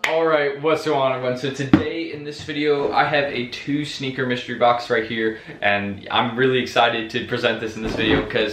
Alright, what's going on everyone? So today in this video I have a 2 sneaker mystery box right here, and I'm really excited to present this in this video because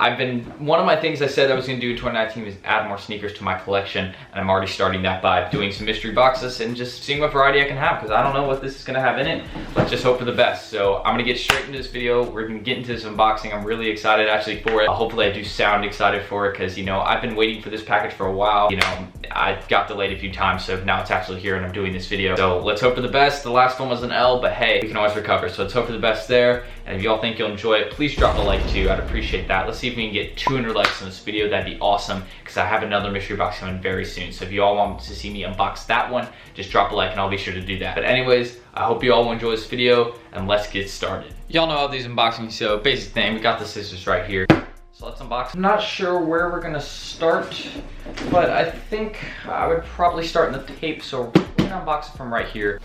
one of my things I said I was going to do in 2019 was add more sneakers to my collection, and I'm already starting that by doing some mystery boxes and just seeing what variety I can have because I don't know what this is going to have in it. Let's just hope for the best. So I'm going to get straight into this video. We're going to get into this unboxing. I'm really excited actually for it. Hopefully I do sound excited for it because, you know, I've been waiting for this package for a while. You know, I got delayed a few times, so now it's actually here and I'm doing this video. So let's hope for the best. The last one was an L, but hey, we can always recover. So let's hope for the best there. And if y'all think you'll enjoy it, please drop a like too. I'd appreciate that. Let's see if we can get 200 likes on this video. That'd be awesome because I have another mystery box coming very soon. So if you all want to see me unbox that one, just drop a like and I'll be sure to do that. But anyways, I hope you all will enjoy this video and let's get started. Y'all know how these unboxings, so basic thing, we got the scissors right here. So let's unbox. I'm not sure where we're gonna start, but I think I would probably start in the tape. So we're gonna unbox it from right here.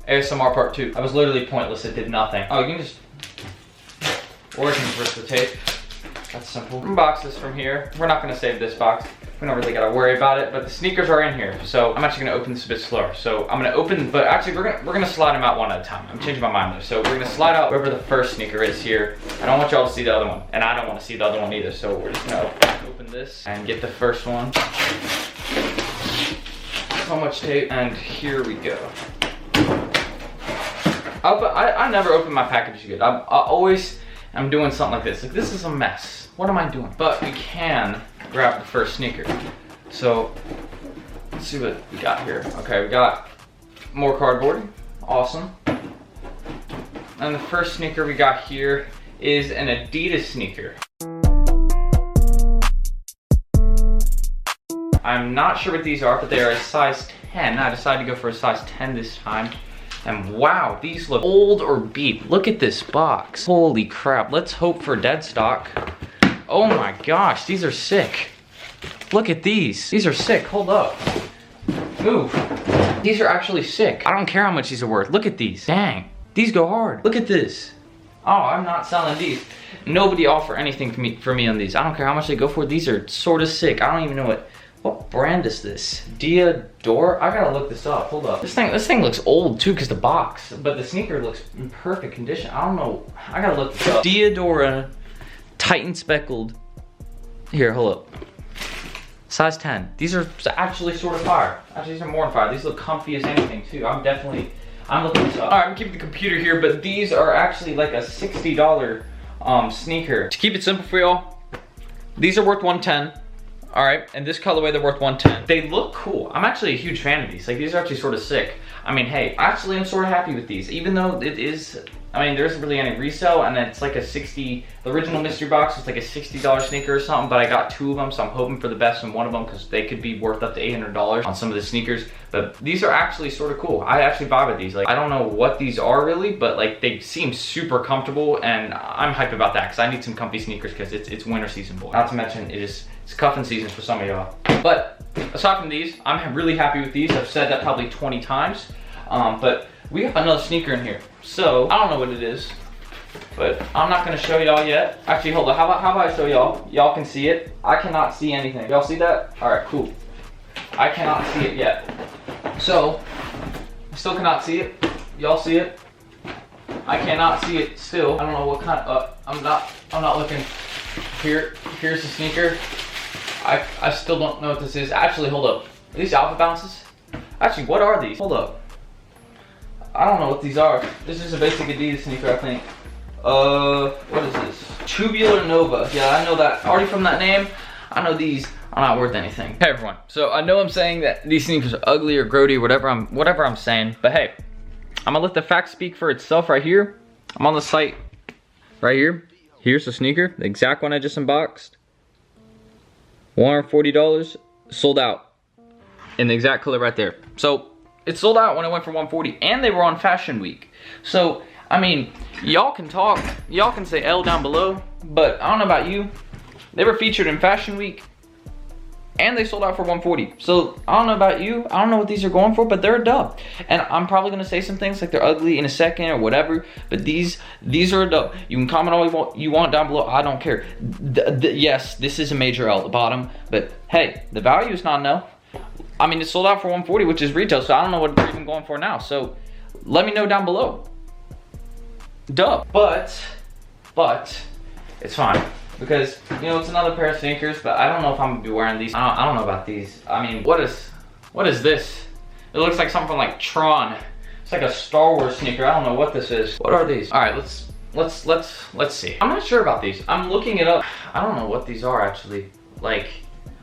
ASMR part 2. I was literally pointless, it did nothing. Oh, you can just, or you can rip the tape. That's simple. Unbox this from here. We're not gonna save this box. We don't really gotta worry about it, but the sneakers are in here. So I'm actually gonna open this a bit slower. So I'm gonna open, but actually we're gonna slide them out one at a time. I'm changing my mind though. So we're gonna slide out wherever the first sneaker is here. I don't want y'all to see the other one, and I don't want to see the other one either. So we're just gonna open this and get the first one. So much tape, and here we go. I never open my package good. I'm doing something like this. Like, this is a mess. What am I doing? But we can grab the first sneaker. So let's see what we got here. Okay, we got more cardboard. Awesome. And the first sneaker we got here is an Adidas sneaker. I'm not sure what these are, but they are a size 10. I decided to go for a size 10 this time. And wow, these look old or beat. Look at this box. Holy crap, let's hope for dead stock. Oh my gosh, these are sick. Look at these. These are sick, hold up. Move. These are actually sick. I don't care how much these are worth. Look at these. Dang, these go hard. Look at this. Oh, I'm not selling these. Nobody offer anything for me on these. I don't care how much they go for. These are sort of sick. I don't even know what brand is this? Diadora? I gotta look this up, hold up. This thing looks old too because the box, but the sneaker looks in perfect condition. I don't know, I gotta look this up. Diadora Titan Speckled. Here, hold up. Size 10. These are actually sort of fire. Actually, these are more than fire. These look comfy as anything too. I'm looking this up. All right, I'm keeping the computer here, but these are actually like a $60 sneaker. To keep it simple for y'all, these are worth $110. All right, and this colorway, they're worth $110. They look cool. I'm actually a huge fan of these. Like, these are actually sort of sick. I mean, hey, actually, I'm sort of happy with these, even though it is, I mean, there isn't really any resale, and it's like the original mystery box was like a $60 sneaker or something, but I got 2 of them, so I'm hoping for the best in one of them because they could be worth up to $800 on some of the sneakers. But these are actually sort of cool. I actually vibe with these. Like, I don't know what these are really, but like, they seem super comfortable, and I'm hyped about that because I need some comfy sneakers because it's winter season, boy. Not to mention, it's cuffing season for some of y'all. But aside from these, I'm really happy with these. I've said that probably 20 times. But we have another sneaker in here. So I don't know what it is, but I'm not gonna show y'all yet. Actually, hold on. How about I show y'all? Y'all can see it. I cannot see anything. Y'all see that? All right, cool. I cannot see it yet. So I still cannot see it. Y'all see it? I cannot see it still. I don't know what kind of. I'm not looking. Here's the sneaker. I still don't know what this is. Actually, hold up. Are these alpha bounces? Actually, what are these? Hold up. I don't know what these are. This is a basic Adidas sneaker, I think. What is this? Tubular Nova. Yeah, I know that. Already from that name, I know these are not worth anything. Hey everyone. So I know I'm saying that these sneakers are ugly or grody or whatever I'm saying, but hey, I'm gonna let the facts speak for itself right here. I'm on the site right here. Here's the sneaker, the exact one I just unboxed. $140, sold out in the exact color right there. So it sold out when it went for $140, and they were on Fashion Week. So I mean, y'all can talk, y'all can say L down below, but I don't know about you. They were featured in Fashion Week. and they sold out for 140. So I don't know about you, I don't know what these are going for, but they're a dub. And I'm probably gonna say some things like they're ugly in a second or whatever, but these are a dub. You can comment all you want down below, I don't care. Yes, this is a major L at the bottom, but hey, the value is not enough. I mean, it sold out for 140, which is retail, so I don't know what they're even going for now. So let me know down below. Dub. But it's fine. Because, you know, it's another pair of sneakers, but I don't know if I'm gonna be wearing these. I don't know about these. I mean, what is this? It looks like something from like Tron. It's like a Star Wars sneaker. I don't know what this is. What are these? All right, let's see. I'm not sure about these. I'm looking it up. I don't know what these are actually. Like,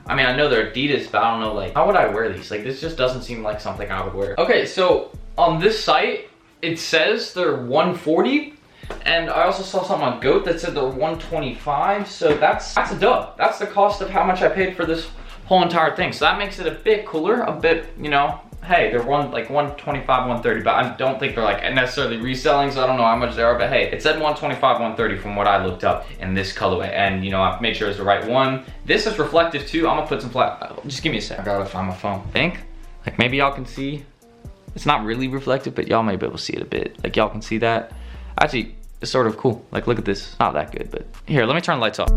I mean, I know they're Adidas, but I don't know, like, how would I wear these? Like, this just doesn't seem like something I would wear. Okay, so on this site, it says they're 140. And I also saw something on GOAT that said they're 125, so that's a dub. That's the cost of how much I paid for this whole entire thing. So that makes it a bit cooler, a bit, you know, hey, they're like 125, 130, but I don't think they're like necessarily reselling, so I don't know how much they are, but hey, it said 125, 130 from what I looked up in this colorway, and you know, I've made sure it's the right one. This is reflective too. I'm gonna put some just give me a sec. I gotta find my phone. Think, like maybe y'all can see. It's not really reflective, but y'all may be able to see it a bit. Like y'all can see that. Actually, it's sort of cool. Like, look at this. Not that good, but here, let me turn the lights off.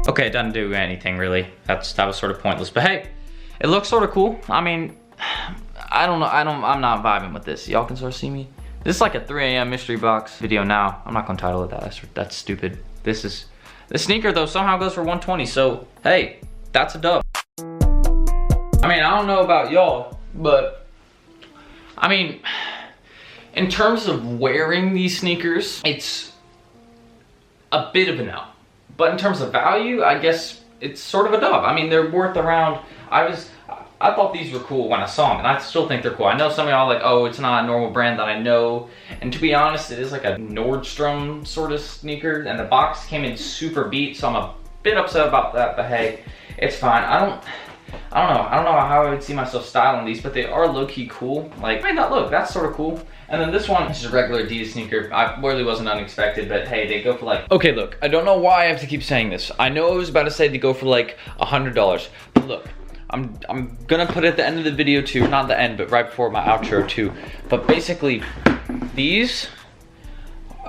Okay, it doesn't do anything really. That was sort of pointless, but hey, it looks sort of cool. I mean, I don't know. I'm not vibing with this. Y'all can sort of see me. This is like a 3 a.m. mystery box video now. I'm not gonna title it that. That's stupid. The sneaker though somehow goes for 120. So hey, that's a dub. I mean, I don't know about y'all, but I mean, in terms of wearing these sneakers, it's a bit of an L. But in terms of value, I guess it's sort of a dub. I mean, they're worth around, I thought these were cool when I saw them, and I still think they're cool. I know some of y'all are like, oh, it's not a normal brand that I know. And to be honest, it is like a Nordstrom sort of sneaker, and the box came in super beat, so I'm a bit upset about that, but hey, it's fine. I don't know how I would see myself styling these, but they are low-key cool. Like, I mean, look, that's sort of cool. And then this one is just a regular Adidas sneaker. I really wasn't unexpected, but hey, they go for like, okay, look, I don't know why I have to keep saying this. I know I was about to say they go for like $100, but look, I'm gonna put it at the end of the video too, not the end, but right before my outro too. But basically, these,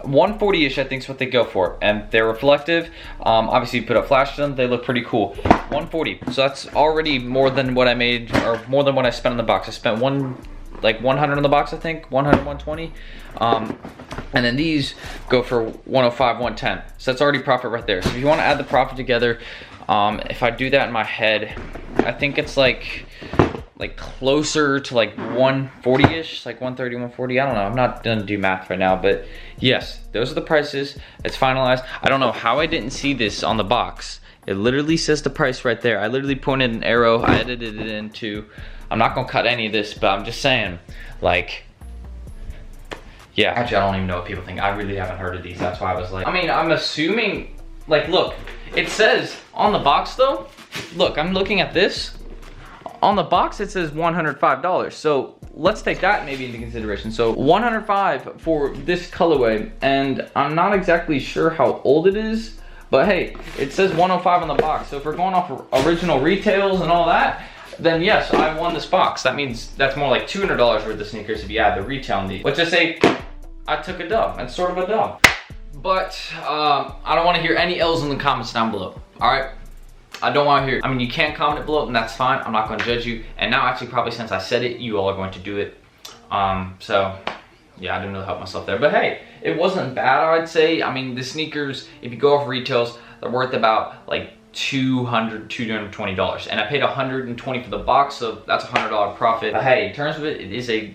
140-ish I think is what they go for, and they're reflective. Obviously you put a flash to them, they look pretty cool. 140, so that's already more than what I made, or more than what I spent on the box. I spent 100 on the box, I think, 100, 120. And then these go for 105, 110. So that's already profit right there. So if you want to add the profit together, if I do that in my head, I think it's like closer to like 140-ish, like 130, 140. I don't know. I'm not gonna do math right now, but yes, those are the prices. It's finalized. I don't know how I didn't see this on the box. It literally says the price right there. I literally pointed an arrow. I edited it into. I'm not gonna cut any of this, but I'm just saying, like, yeah. Actually, I don't even know what people think. I really haven't heard of these. That's why I was like, I mean, I'm assuming, like, look, it says on the box though. Look, I'm looking at this. On the box, it says $105. So let's take that maybe into consideration. So $105 for this colorway, and I'm not exactly sure how old it is, but hey, it says $105 on the box. So if we're going off original retails and all that, then yes, I won this box. That means that's more like $200 worth of sneakers if you add the retail on these. Let's just say I took a dub. It's sort of a dub. But I don't want to hear any L's in the comments down below. All right. I don't want to hear it. I mean, you can't comment it below, and that's fine. I'm not going to judge you. And now, actually, probably since I said it, you all are going to do it. So, yeah, I didn't really help myself there. But hey, it wasn't bad, I'd say. I mean, the sneakers, if you go off retails, they're worth about like $220. And I paid $120 for the box, so that's a $100 profit. But hey, in terms of it, it is a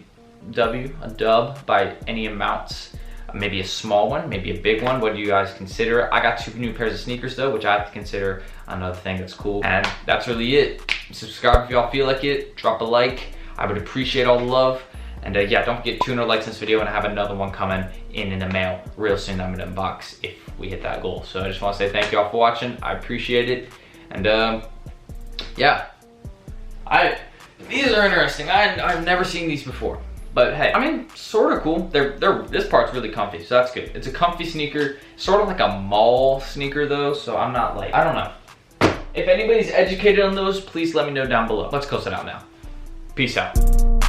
dub by any amounts. Maybe a small one, maybe a big one. What do you guys consider? I got 2 new pairs of sneakers though, which I have to consider another thing that's cool. And that's really it. Subscribe if y'all feel like it. Drop a like. I would appreciate all the love. And yeah, don't forget 200 likes in this video, and I have another one coming in the mail real soon. I'm gonna unbox if we hit that goal. So I just want to say thank y'all for watching. I appreciate it. And yeah, these are interesting. I've never seen these before. But hey, I mean, sort of cool. This part's really comfy, so that's good. It's a comfy sneaker, sort of like a mall sneaker though, so I'm not like, I don't know. If anybody's educated on those, please let me know down below. Let's close it out now. Peace out.